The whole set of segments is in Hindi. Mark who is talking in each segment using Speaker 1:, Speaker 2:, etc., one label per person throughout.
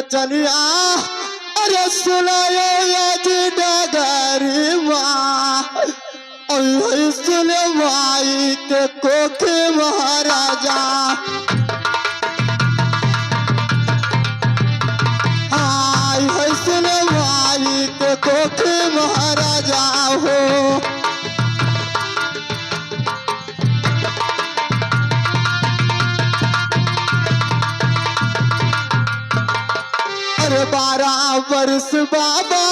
Speaker 1: बचनिया अरे सुनायो आज डगरी माँ सुने माई के कोखे महाराजा हाय सुने माई के कोखे महाराजा हो। अरे 12 वर्ष बाबा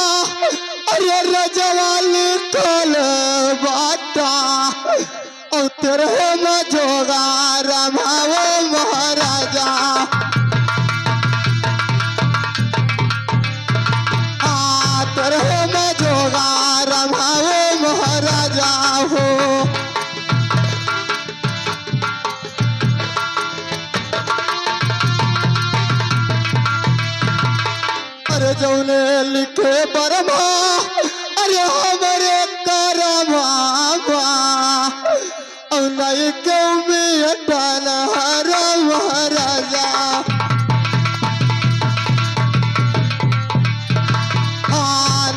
Speaker 1: अरे रजवाली खोल बाटा और तेरे में जोगा रमाओ महाराजा तेरे में जोगा रमाओ महाराजा हो। अरे जौने लिखे बरमा अरे हमारे करमा और नहीं क्यों मिटन हर महाराजा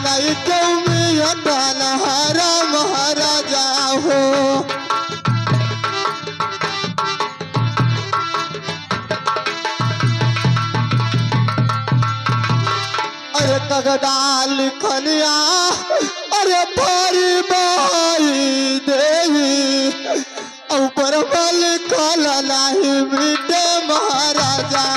Speaker 1: नहीं क्यों मिटन हर महाराजा हो। अरे तगड़ा लिखनिया अरे भारी बाई देवी ऊपर बल कल नहीं मिटे महाराजा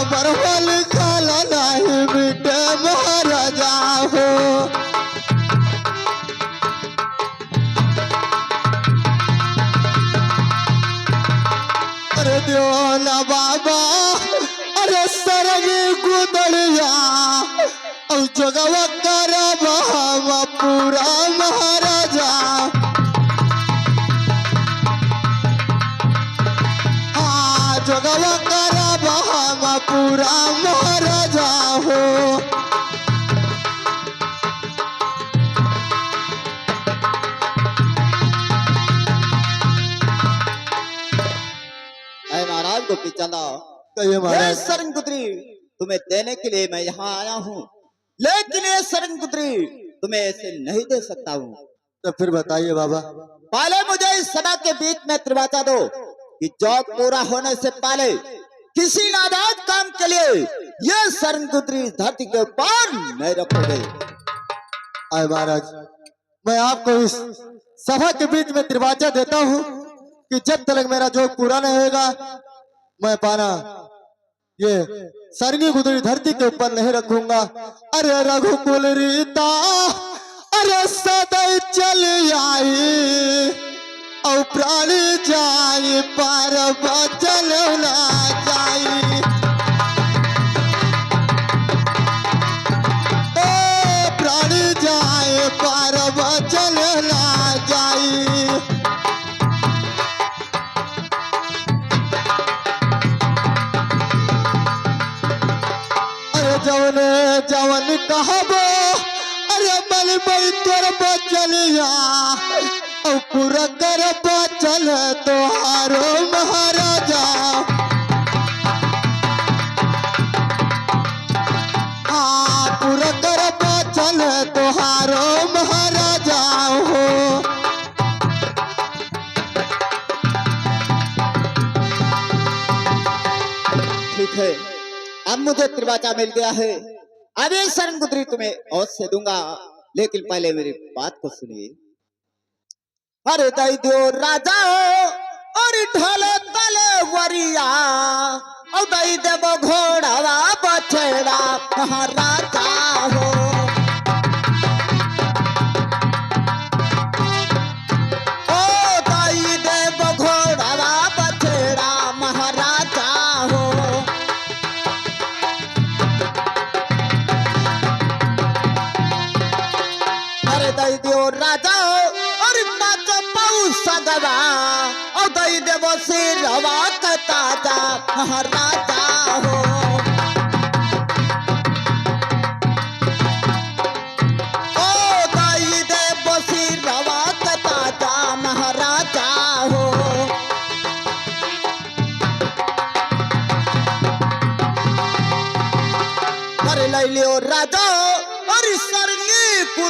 Speaker 1: बरबल कल नहीं मिटे महाराजा हो। अरे दियो ना बाबा अरे सरगी गुदड़िया और जगवा कर बहावा पूरा महाराजा जगवा कर बहावा पूरा महाराजा हो।
Speaker 2: महाराज गोपी चंदा
Speaker 1: कहिए महाराज।
Speaker 2: सरंगपुत्री तुम्हें देने के लिए मैं यहाँ आया हूँ, लेकिन ये सरंगपुत्री तुम्हें ऐसे नहीं दे सकता हूँ।
Speaker 1: तो फिर बताइए बाबा।
Speaker 2: पहले मुझे इस सभा के बीच में त्रिवाचा दो कि जॉब पूरा होने से पहले किसी नाजायज काम के लिए ये सरंगपुत्री धरती के ऊपर नहीं रखोगे।
Speaker 1: आए महाराज मैं आपको इस सभा के बीच में त्रिवाचा देता हूँ कि जब तक मेरा जॉब पूरा नहीं होगा मैं पाना ये सरगी गुदड़ी धरती के ऊपर नहीं रखूंगा। अरे रघुकुल रीता अरे सदै चली आई और प्राणी जाई पर बचल ना जाई प्राणी जाए पर बचल ना जाई। जवन जवन कहबो अरे बल बल तोर बचलिया और पूरा कर बचल तोहारो महाराजा पूरा कर बचल तोहारो महाराजा हो।
Speaker 2: ठीक है अब मुझे त्रिवाचा मिल गया है, अब ये सरंगपुत्री तुम्हें और से दूंगा, लेकिन पहले मेरी बात को सुनिए। अरे दई दो राजा और ढोले तले वरिया और दई देवो घोड़ावा बछड़ा महाराजा हो। ओ दई देवो घोड़ावा बछड़ा महाराजा हो। अरे दई दियो राजा और नाचो पाऊ सगवा और दई देवो सिरवा का ताजा महाराजा हो। ओ दई देवो सिरवा का ताजा महाराजा हो।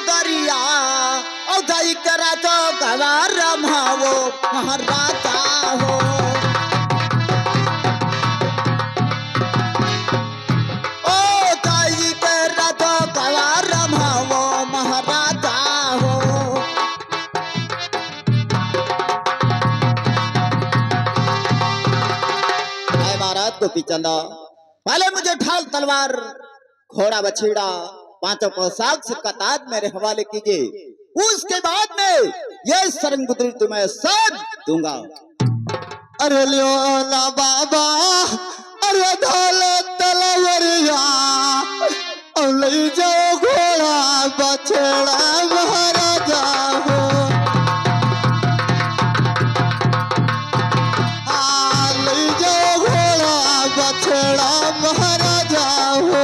Speaker 2: गुदरिया और दाई करा तो गवार रमावो महाराजा हो। ओ दाई करा तो गवार रमावो महाराजा हो। महाराज को पिचंदा पहले मुझे ढाल तलवार घोड़ा बछड़ा पांचों पोशाक से कतार मेरे हवाले कीजिए, उसके बाद में ये सरंगुदरी तुम्हें सब दूंगा।
Speaker 1: अरे लियो ना बाबा, अरे ढाल तलवारिया और ले जाओ घोड़ा बछड़ा महाराजा हो। ले जाओ घोड़ा बछड़ा महाराजा हो।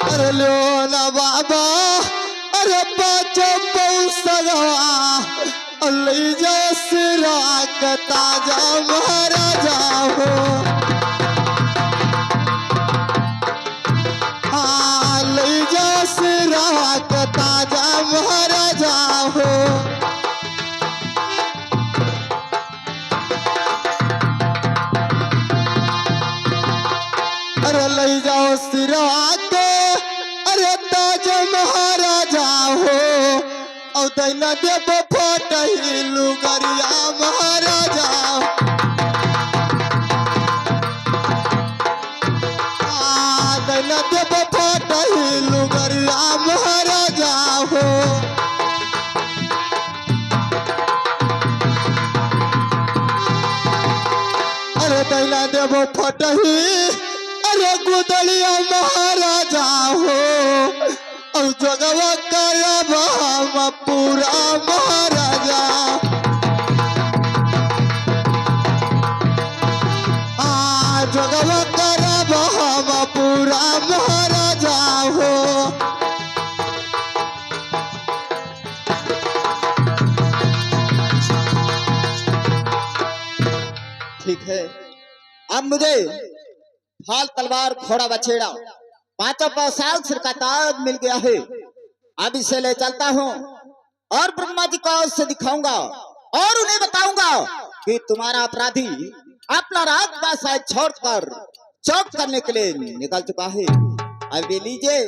Speaker 1: अरे लो ना बाबा, अरे बचो पौसगवा ले जा सिरा का ताजा महाराजा हो। ले जा सिरा का ताजा महाराजा हो। अरे ले जाओ सिरा के, अरे ताज महाराजा हो। और दैना देव फटही लुगरिया महाराजा। दैना देव फटही लुगरिया महाराजा हो। अरे दैना देव फटही, अरे गुदड़िया महाराजा हो। और जगवा काया बाबा पूरा महाराजा। जगवा काया बाबा पूरा महाराजा हो।
Speaker 2: ठीक है, अब मुझे ढाल तलवार घोड़ा बछेड़ा पांचों पोशाक सिर का ताज मिल गया है। अब इसे ले चलता हूँ और ब्रह्मा जी को उससे दिखाऊंगा और उन्हें बताऊंगा कि तुम्हारा अपराधी अपना राजपास छोड़कर चौक करने के लिए निकल चुका है। अब ये लीजिए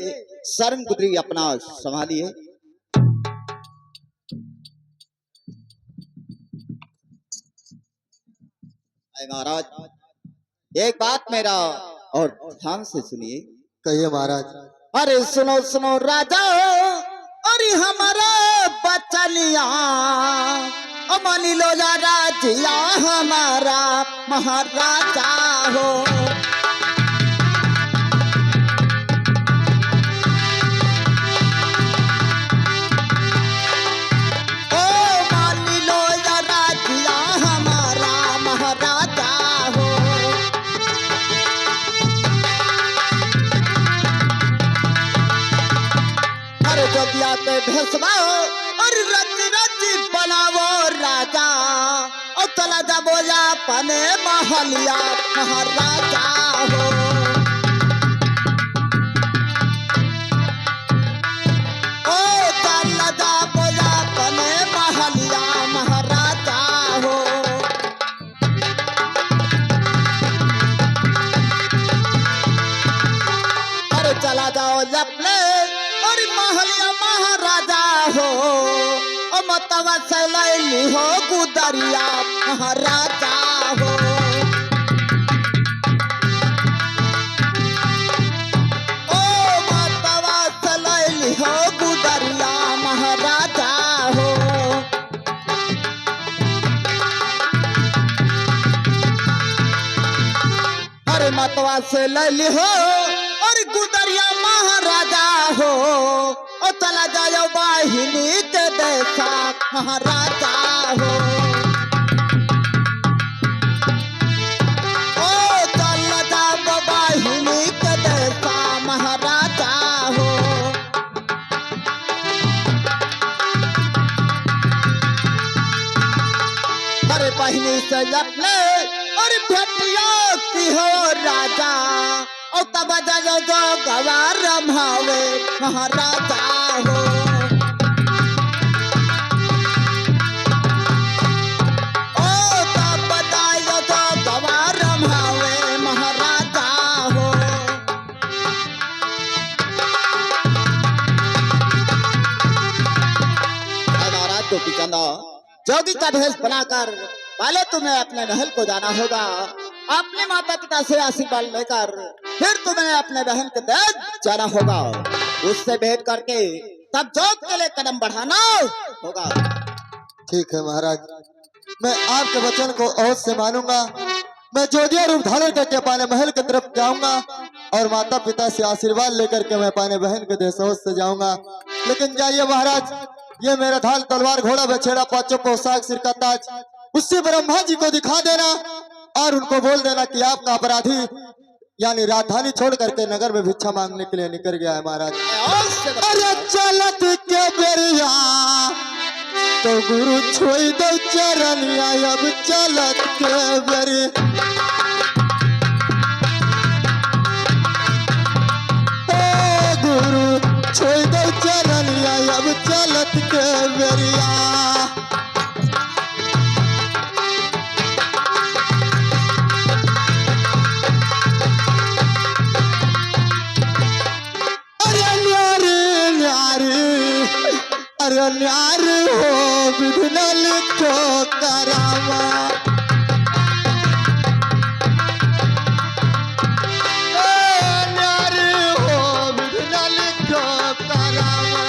Speaker 2: सरंगुदरी अपना संभालिए। महाराज एक बात मेरा और ध्यान से सुनिए।
Speaker 1: कहिए महाराज।
Speaker 2: अरे सुनो सुनो राजा, अरे हमारा बचनिया मानी लो या राजिया हमारा महाराजा हो। ओ मानी लो या राजिया हमारा महाराजा हो। अरे जोगिया के भेसवाओ और रच रच बनावो राजा, और चला जाबो या पने महलिया महाराजा हो। ओ चला जाबो या पने महलिया महाराजा हो। अरे चला जाओ अपने और महलिया महाराजा हो। ओ मतवा से लैली हो गुदरिया महाराजा हो। ओ मतवा से लैली हो गुदरिया महाराजा हो। अरे मतवा से लैली हो और गुदरिया महाराजा हो। ओ चला जाओ वाहिनी के देशा महाराजा हो। ओ चला जाओ वाहिनी के देशा महाराजा हो। अरे बहिनी से अपने और भेटिया की आई हो राजा और तब जो जो गवार रमावे महाराजा हो ओ तब जो जो गवार रमावे महाराजा हो महाराज गोपी चंद जोगी का भेष बनाकर पहले तुम्हें अपने महल को जाना होगा, अपने माता पिता से आशीर्वाद लेकर फिर तुम्हें अपने बहन के देश जाना होगा, उससे भेंट करके तब जोग के लिए कदम बढ़ाना होगा।
Speaker 1: ठीक है महाराज, मैं आपके वचन को और से मानूंगा। मैं जोगिया रूप धारण करके अपने महल की तरफ जाऊंगा और माता पिता से आशीर्वाद लेकर के मैं अपने बहन के देश से जाऊंगा। लेकिन जाइए महाराज, ये मेरा ढाल तलवार घोड़ा बछेड़ा पांचों पोशाक सिर का ताज उससे ब्रह्मा जी को दिखा देना और उनको बोल देना कि आपका अपराधी यानी राजधानी छोड़ करके नगर में भिक्षा मांगने के लिए निकल गया है महाराज। अरे चलत के बेरिया तो गुरु छोड़ दो चरनिया, अब चलत के बेरिया गुरु छोड़ दो चरनिया, अब चलत के बेरिया। अरे न्यार हो विधना लिखो करावा, न्यार हो विधना लिखो करावा।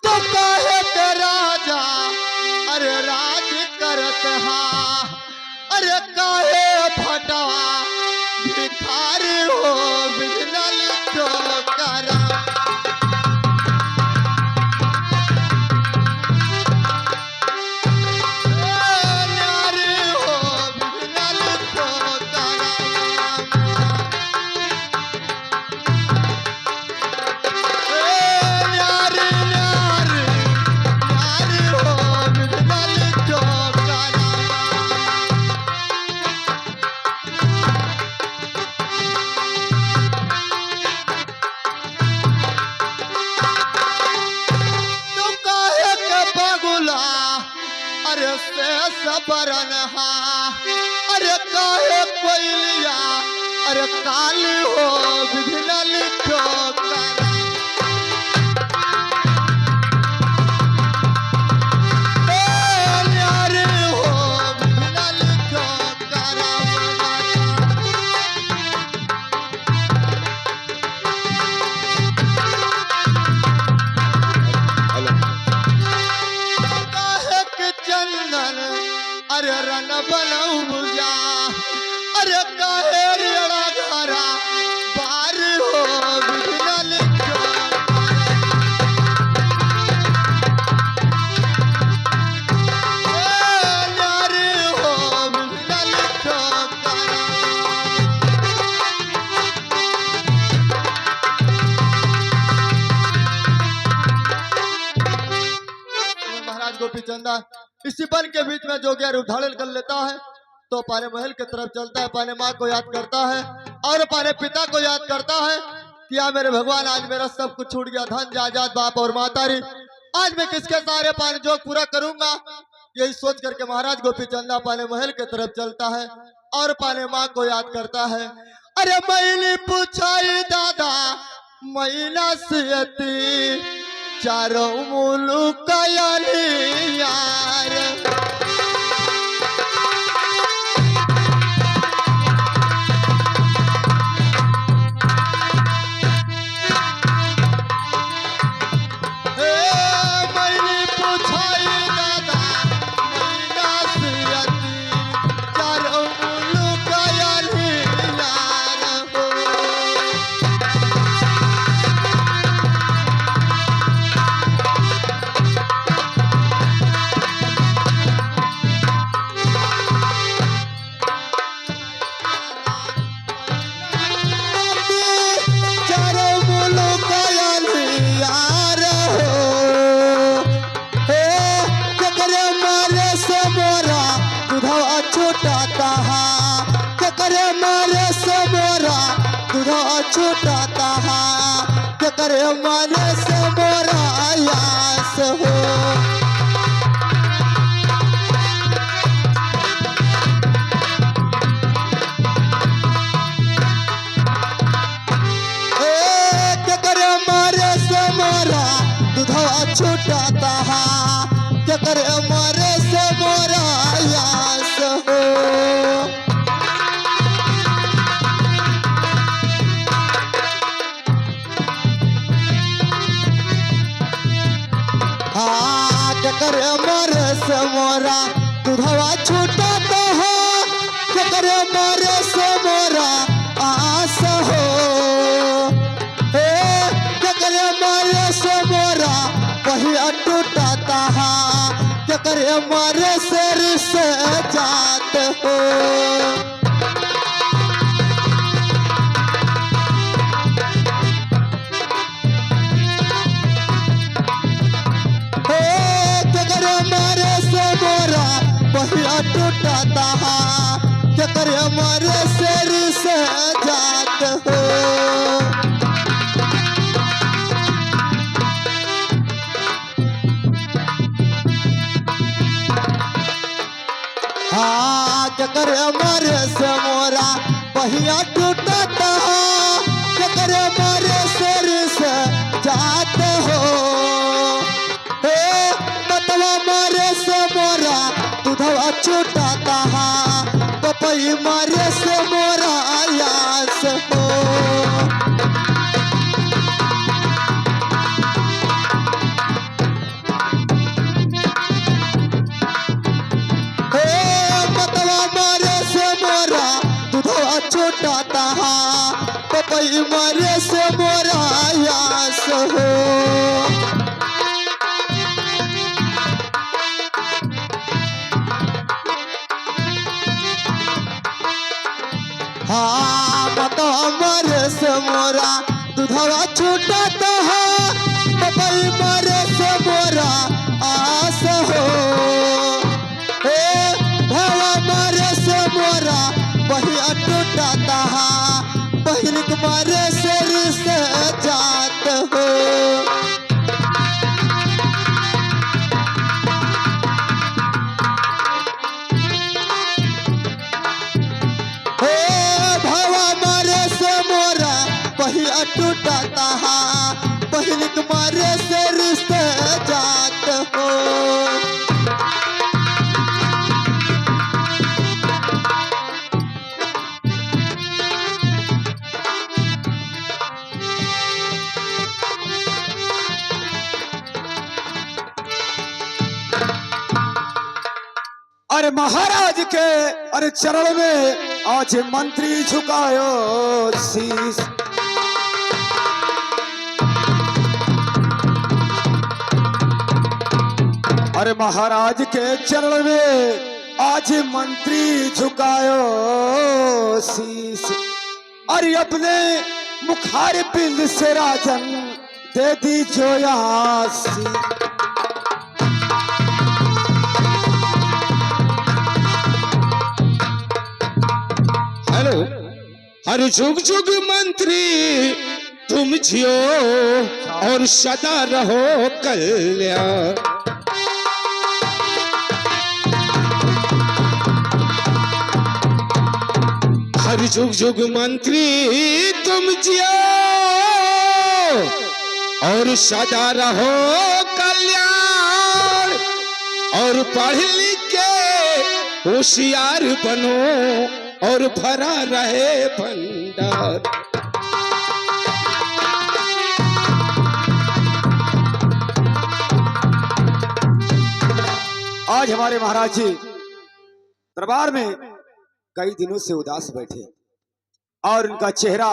Speaker 1: तो काहे के राजा अरे राज करत हा, अरे काहे फटवा भिखारी हो बिना लिखो करा। नारी हो बिना लिखो करा, नारी नारी नारी हो बिना लिखो करा। तू काहे के बगुला अरे से सबरन हा, अरे काहे कोइलिया अरे काली हो बिना लिखो करा। नारी हो बिना लिखो करा। काहे के चंदन अरे रन बनऊ बुझा, अरे काहे रेड़ा घरा बार हो बिना लिखो। नारी हो बिना लिखो करा। महाराज गोपी चंदा इसी वन के बीच में जोगिया रूप धारण कर लेता है तो पाने महल की तरफ चलता है, पाने माँ को याद करता है और पाने पिता को याद करता है कि या मेरे भगवान आज मेरा सब कुछ छूट गया, धन जायदाद बाप और मातारी, आज मैं किसके सहारे पाने जोग पूरा करूंगा। यही सोच करके महाराज गोपी चंदा पाने महल की तरफ चलता है और पाने माँ को याद करता है। अरे मैंने पूछाई दादा मैना सियती चारों मुलुक यार, मैंने पूछाई दादा मैना सियती चारों मुलुक यार हो। छूटाता है के करे मन से मोरा आयास हो। के करे मारे से मोरा दुधवा छूटाता है के करे मारे से मोरा आयास हो। करे मरे से मोरा दुधवा छूटाता है के करे मरे से मोरा आस हो। के करे मरे से मोरा पहिया टूटाता है के करे मरे से रिस जात हो। पहिया टूटाता है के करे हमारे सिर से जात हो। के करे हमारे से मोरा पहिया टूटाता है के करे हमारे सिर से जात हो। मतवा मारे से मोरा दुधवा छूटाता है पपई मारे से मोरा आयास हो। मतवा मारे से मोरा दुधवा छूटाता है पपई मारे से मोरा आयास हो। मत मरे से मोरा दुधवा छूटाता है पपई मरे से मोरा आस हो। भवा मरे से मोरा पहिया टूटाता है पहिलिक मरे से रिस जात हो। पहिया टूटाता है पहिलिक मारे से रिश्ते जात हो।
Speaker 3: अरे महाराज के अरे चरण में आज मंत्री झुकायो शीश। अरे महाराज के चरण में आज मंत्री झुकायो शीश। अरे अपने मुखार पिंड से राजन दे दी जो आसी।
Speaker 4: हेलो हर जुग जुग मंत्री तुम जियो और सदा रहो कल्याण। हर जुग जुग मंत्री तुम जियो और सदा रहो कल्याण। और पढ़ लिख के होशियार बनो और भरा रहे भंडार।
Speaker 3: आज हमारे महाराज जी दरबार में कई दिनों से उदास बैठे और उनका चेहरा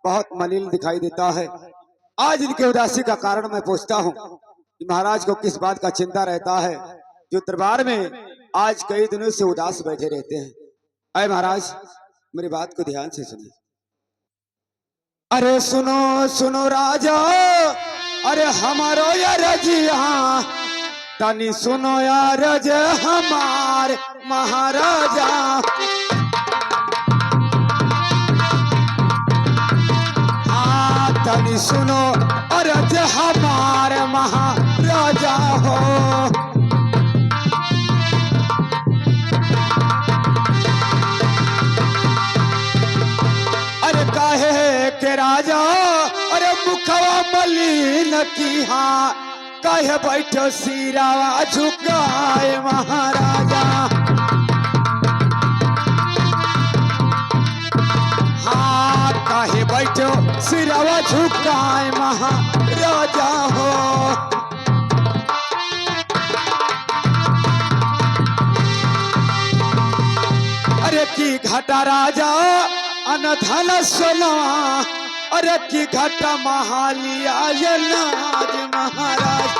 Speaker 3: बहुत मलिन दिखाई देता है। आज इनके उदासी का कारण मैं पूछता हूँ कि महाराज को किस बात का चिंता रहता है जो दरबार में आज कई दिनों से उदास बैठे रहते हैं। अरे महाराज मेरी बात को ध्यान से सुनिए। अरे सुनो सुनो राजा, अरे हमारो यार रजिया तनी सुनो यार रज हमार महाराजा। तनी सुनो और हमारे महाराजा हो। अरे काहे के राजा अरे मुखवा मलिन की हाँ काहे बैठो सिरावा झुकाए महाराजा। हाँ काहे बैठो सिरावा झुकाए महाराजा हो। अरे की घटा राजा अनधन सोना अरे की घटा महालिया ये नाज महाराज।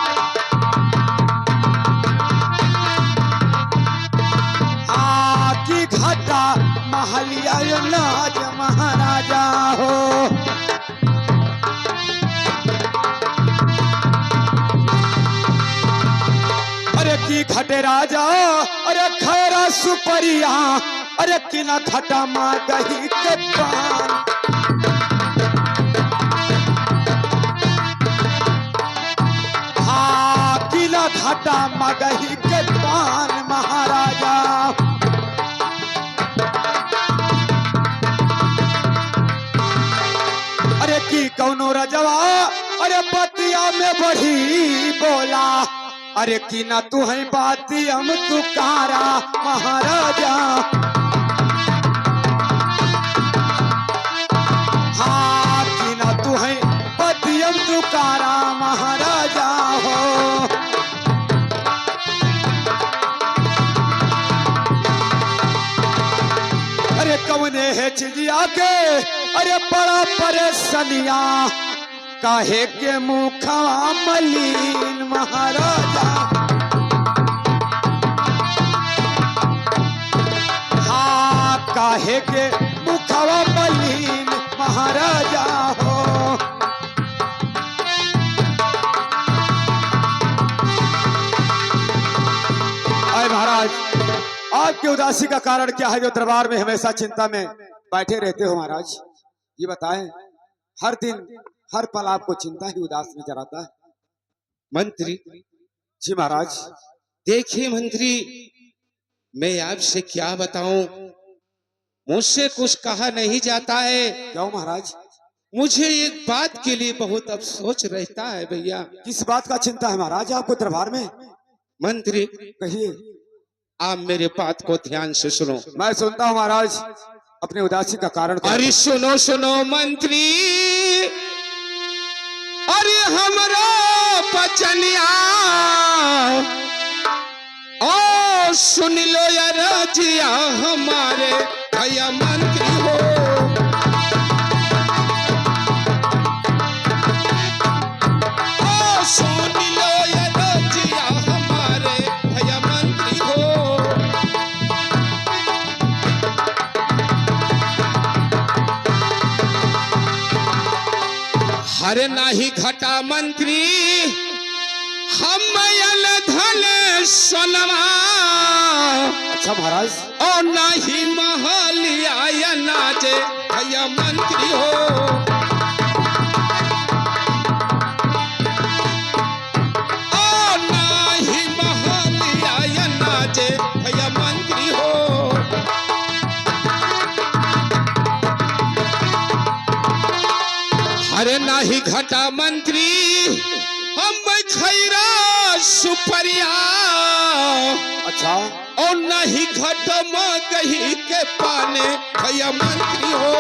Speaker 3: हाँ की घटा महालिया ये नाज महाराजा हो। अरे की घटे राजा अरे खैरा सुपरिया अरे किना घटा माँ गही के पान। हाँ किना घटा माँ गही के पान महाराजा। अरे की कौनो रजवा अरे बतिया में बढ़ी बोला अरे की ना तू है बाती हम तुकारा महाराजा। हाँ की ना तू है बाती हम तुकारा महाराजा हो। अरे कवने है चिड़िया के अरे बड़ा परेशानिया काहे के मुखवा मलिन महाराजा। हाँ काहे के मुखवा मलिन महाराजा हो। अरे महाराज आपकी उदासी का कारण क्या है जो दरबार में हमेशा चिंता में बैठे रहते हो महाराज? ये बताएं। हर दिन हर पल आपको चिंता ही उदास नजर आता है।
Speaker 4: मंत्री
Speaker 3: जी महाराज।
Speaker 4: देखिए मंत्री, मैं आपसे क्या बताऊं, मुझसे कुछ कहा नहीं जाता है।
Speaker 3: क्यों महाराज?
Speaker 4: मुझे एक बात के लिए बहुत अफसोस रहता है भैया।
Speaker 3: किस बात का चिंता है महाराज आपको दरबार में?
Speaker 4: मंत्री
Speaker 3: कहिए।
Speaker 4: आप मेरे बात को ध्यान से सुनो।
Speaker 3: मैं सुनता हूँ महाराज, अपनी उदासी का कारण क्या है?
Speaker 4: अरे सुनो सुनो मंत्री, अरे हमरा बचनिया ओ सुन लो या राजिया हमारे भैया मंत्री हो। ओ सुन लो या राजिया हमारे भैया मंत्री हो। हरे नाही घटा मंत्री हम धन सोनवा।
Speaker 3: अच्छा महाराज।
Speaker 4: और नाही महलिया नाचे भैया मंत्री हो। और नाही महलिया नाचे भैया मंत्री हो। अरे नाही घटा मंत्री हम खैरा सुपरिया।
Speaker 3: अच्छा।
Speaker 4: और नहीं घट गही के पाने भैया मंत्री हो।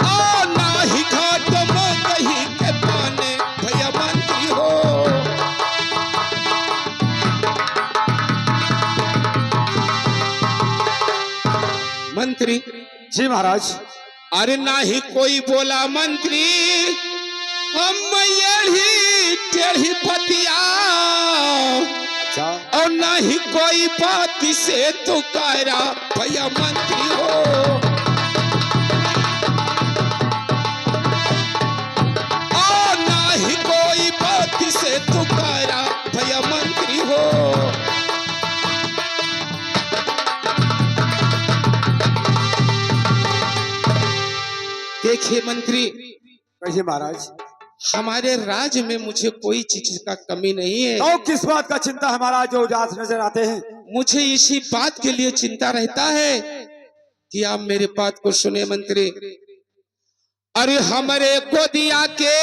Speaker 4: और नहीं घट गही के पाने भैया मंत्री हो। मंत्री
Speaker 3: जी महाराज।
Speaker 4: अरे नाही कोई बोला मंत्री हम यही टेढ़ी पतिया।
Speaker 3: अच्छा।
Speaker 4: और नहीं कोई बात से तो कायरा भैया मंत्री हो। और नहीं कोई बात से तो कायरा भैया मंत्री हो। देखिए मंत्री,
Speaker 3: कहिए महाराज।
Speaker 4: हमारे राज्य में मुझे कोई चीज का कमी नहीं है।
Speaker 3: तो किस बात का चिंता है महाराज जो उदास नजर आते हैं?
Speaker 4: मुझे इसी बात के लिए चिंता रहता है कि आप मेरी बात को सुने मंत्री। अरे हमारे को दिया के,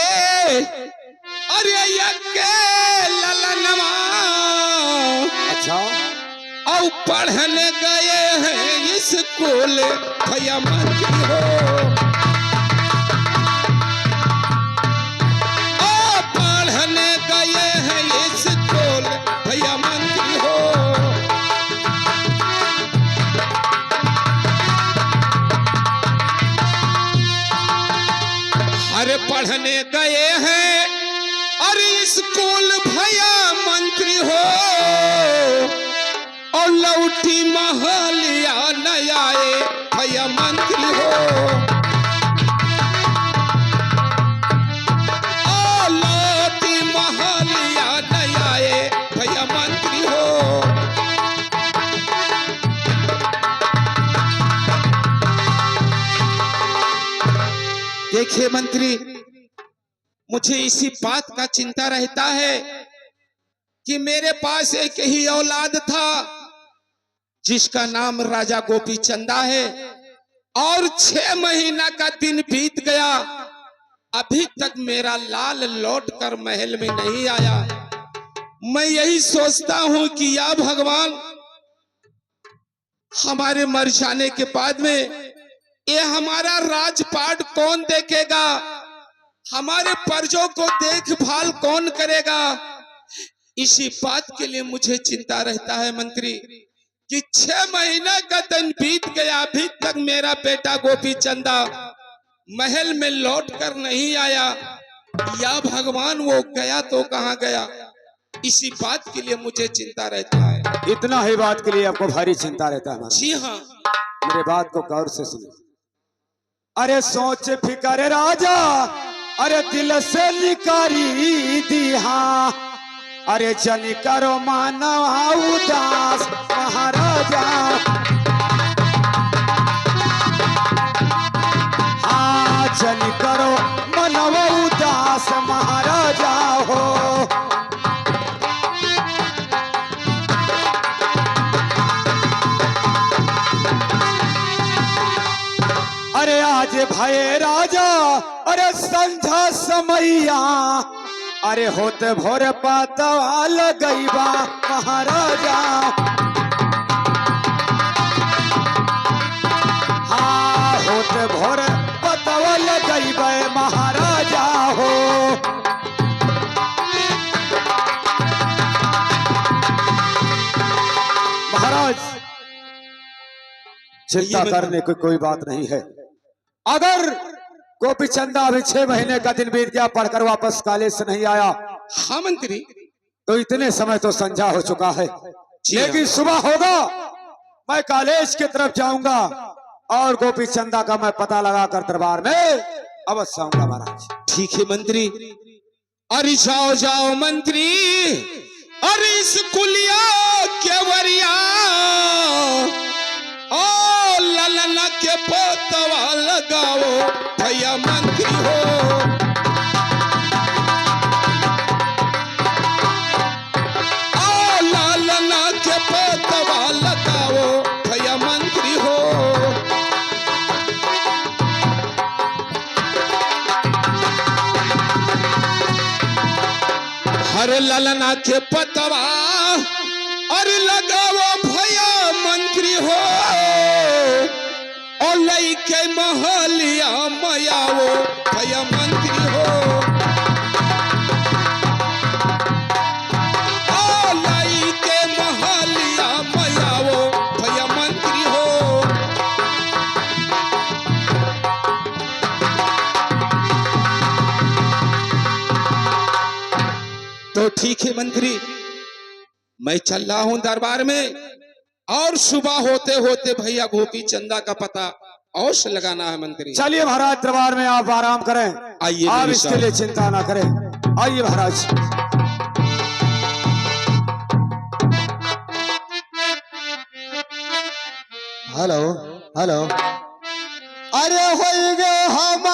Speaker 4: अरे ये के ललनवा,
Speaker 3: अच्छा,
Speaker 4: और पढ़ने गए हैं स्कूल भैया मंत्री हो। ओ पढ़ने गए हैं स्कूल भैया मंत्री हो। अरे पढ़ने गए हैं अरे स्कूल भैया मंत्री हो, और लौटी महलिया न आए भैया मंत्री हो। ओ लौटी महलिया न आए भैया मंत्री हो। देखिए मंत्री, मुझे इसी बात का चिंता रहता है कि मेरे पास एक ही औलाद था जिसका नाम राजा गोपी चंदा है, और 6 महीना का दिन बीत गया, अभी तक मेरा लाल लौट कर महल में नहीं आया। मैं यही सोचता हूं कि या भगवान, हमारे मर जाने के बाद में ये हमारा राजपाट कौन देखेगा, हमारे प्रजों को देखभाल कौन करेगा। इसी बात के लिए मुझे चिंता रहता है मंत्री कि 6 महीना का दिन बीत गया, अभी तक मेरा बेटा गोपी चंदा महल में लौट कर नहीं आया। या भगवान, वो गया तो कहाँ गया। इसी बात के लिए मुझे चिंता रहता है।
Speaker 3: इतना ही बात के लिए आपको भारी चिंता रहता है महाराज?
Speaker 4: जी हाँ।
Speaker 3: मेरे बात को गौर से सुनिए। अरे सोच फिकर राजा, अरे दिल से निकारी दिहा, अरे जनी करो मानवा उदास महाराजा। हाँ, जनी करो मनवा उदास महाराजा हो। अरे आज भये राजा, अरे संझा समैया, अरे होते भोर पातवा लगैबा महाराजा। हाँ, होते भोर पातवा लगैबा महाराजा हो। महाराज, चिंता करने की कोई बात नहीं है। अगर गोपी चंदा अभी 6 महीने का दिन बीत गया, पढ़कर वापस कॉलेज से नहीं आया,
Speaker 4: हाँ मंत्री,
Speaker 3: तो इतने समय तो संझा हो चुका है। लेकिन सुबह होगा, मैं कॉलेज की तरफ जाऊंगा और गोपी चंदा का मैं पता लगाकर दरबार में अवश्य आऊंगा महाराज।
Speaker 4: ठीक है मंत्री। अरे जाओ जाओ मंत्री, अरे इस कुलिया केवरिया, ओ ललना के पोतवा लगाओ भैया मंत्री हो। ओ ललना के पोतवा लगाओ भैया मंत्री हो। हर ललना के पतवा अरे लगाओ भैया मंत्री हो, और लइके महलिया मयाओ भैया मंत्री हो। ओ लइके महलिया मयाओ भैया मंत्री हो। तो ठीक है मंत्री, मैं चल रहा हूं दरबार में, और सुबह होते होते भैया गोपी चंदा का पता अवश्य लगाना है मंत्री।
Speaker 3: चलिए महाराज, दरबार में आप आराम करें।
Speaker 4: आइए,
Speaker 3: आप इसके लिए चिंता ना करें। आइए महाराज।
Speaker 1: हेलो हेलो, अरे हो गए हम